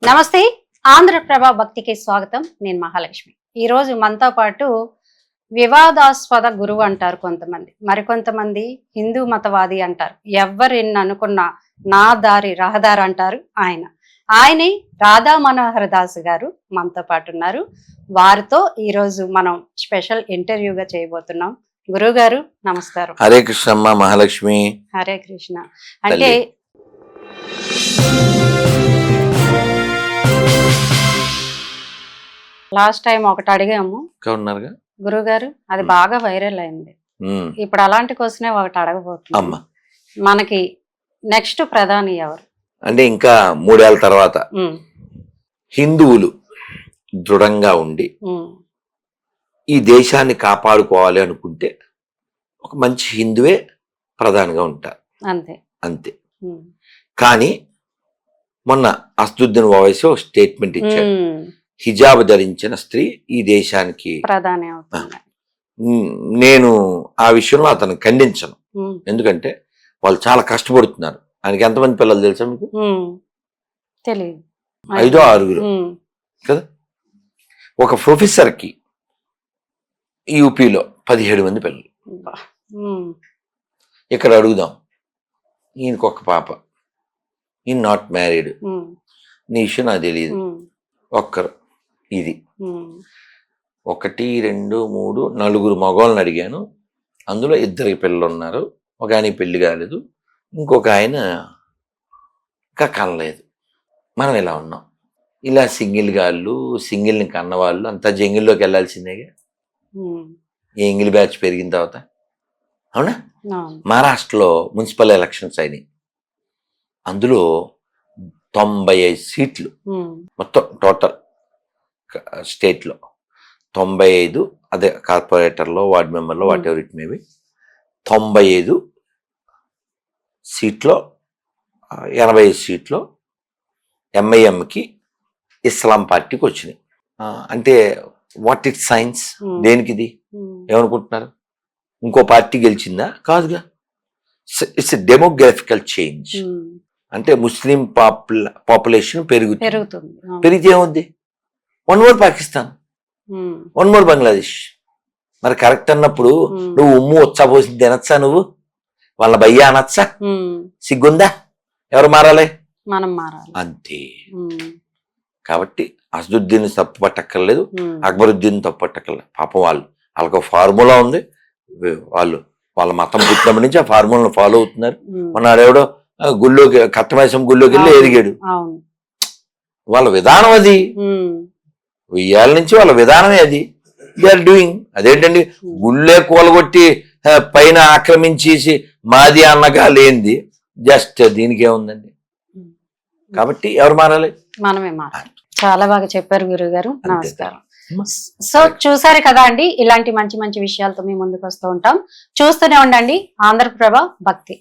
నమస్తే. ఆంధ్రప్రభ భక్తికి స్వాగతం. నేను మహాలక్ష్మి. ఈరోజు మనతో పాటు వివాదాస్పద గురువు అంటారు కొంతమంది, మరికొంతమంది హిందూ మతవాది అంటారు, ఎవరిని అనుకున్న నా దారి రహదారి అంటారు. ఆయనే రాధా మనోహర్ దాస్ గారు మనతో పాటు ఉన్నారు. వారితో ఈరోజు మనం స్పెషల్ ఇంటర్వ్యూగా చేయబోతున్నాం. గురువు గారు నమస్కారం. హరే కృష్ణమ్మ మహాలక్ష్మి. హరే కృష్ణ. అంటే లాస్ట్ టైం ఒకటి అడిగాము గురుగారు, అది బాగా వైరల్ అయింది. ఇప్పుడు అలాంటి క్వశ్చనే ఒకటి అడగబోతున్నాం. మనకి నెక్స్ట్ ప్రధాని ఎవరు అంటే ఇంకా 3 ఏళ్ల తర్వాత హిందువులు దృఢంగా ఉండి ఈ దేశాన్ని కాపాడుకోవాలి అనుకుంటే ఒక మంచి హిందువే ప్రధానిగా ఉంటారు. అంతే అంతే. కానీ మొన్న అసదుద్దీన్ ఓవైసీ ఒక స్టేట్మెంట్ ఇచ్చాడు, హిజాబ్ ధరించిన స్త్రీ ఈ దేశానికి ప్రధాని అవుతుంది. నేను ఆ విషయంలో అతను ఖండించను. ఎందుకంటే వాళ్ళు చాలా కష్టపడుతున్నారు. ఆయనకి ఎంతమంది పిల్లలు తెలుసా మీకు? తెలియదు. 5 or 6 కదా. ఒక ప్రొఫెసర్ కి యూపీలో 17 మంది పిల్లలు. ఇక్కడ అడుగుదాం, ఈయనకు ఒక పాప, ఈయన నాట్ మ్యారీడ్, నీ విషయం నాకు తెలియదు. ఒక్కరు ఇది 1 2 3 4 మగవాళ్ళని అడిగాను. అందులో 2 పిల్లలు ఉన్నారు. ఒక ఆయన పెళ్లి కాలేదు, ఇంకొక ఆయన ఇంకా కనలేదు. మనం ఇలా ఉన్నాం. ఇలా సింగిల్ గాళ్ళు, సింగిల్ని కన్నవాళ్ళు అంతా జంగిల్లోకి వెళ్ళాల్సిందేగా. ఈ ఎంగిల్ బ్యాచ్ పెరిగిన తర్వాత. అవునా? మహారాష్ట్రలో మున్సిపల్ ఎలక్షన్స్ అయినాయి. అందులో 95 సీట్లు మొత్తం టోటల్ స్టేట్లో 95, అదే కార్పొరేటర్లో, వార్డ్ మెంబర్లో, వాట్ ఎవర్ ఇట్ మేబీ, 95 సీట్లో 85 సీట్లో ఎంఐఎంకి ఇస్లాం పార్టీకి వచ్చినాయి. అంటే వాట్ ఇట్ సైన్స్? దేనికి ఇది? ఏమనుకుంటున్నారు? ఇంకో పార్టీ గెలిచిందా? కాదుగా. It's demographical change. అంటే ముస్లిం పాపులేషన్ పెరుగుతుంది. పెరిగితే ఏముంది? 1 more పాకిస్తాన్, 1 more బంగ్లాదేశ్. మరి కరెక్ట్ అన్నప్పుడు నువ్వు ఉమ్ము వచ్చాపోసింది తినచ్చా? నువ్వు వాళ్ళ భయ్యా అనొచ్చా? సిగ్గుందా? ఎవరు మారాలి? మనం మారాలి. అంతే. కాబట్టి అసదుద్దీన్ తప్పు పట్టక్కర్లేదు, అక్బరుద్దీన్ తప్పు పట్టక్కర్లేదు. పాపం వాళ్ళకి ఫార్ములా ఉంది. వాళ్ళ మతం పుట్టినప్పటి నుంచి ఆ ఫార్ములాను ఫాలో అవుతున్నారు. మొన్నాడెవడో గుళ్ళోకి, కట్టమైసం గుళ్ళోకి వెళ్ళి ఎరిగాడు. వాళ్ళ విధానం అది. 1000 ఏళ్ళ నుంచి వాళ్ళ విధానమే అది. They are doing. అదేంటండి, గుళ్ళే కూలగొట్టి పైన ఆక్రమించేసి మాది అన్నగా లేనిది. జస్ట్ దీనికి ఏముందండి? కాబట్టి ఎవరు మారాలి? మనమే మారాలి. చాలా బాగా చెప్పారు గురువు గారు. నమస్కారం. సో చూసారు కదా అండి, ఇలాంటి మంచి మంచి విషయాలతో మీ ముందుకు వస్తూ ఉంటాం. చూస్తూనే ఉండండి ఆంధ్రప్రభ భక్తి.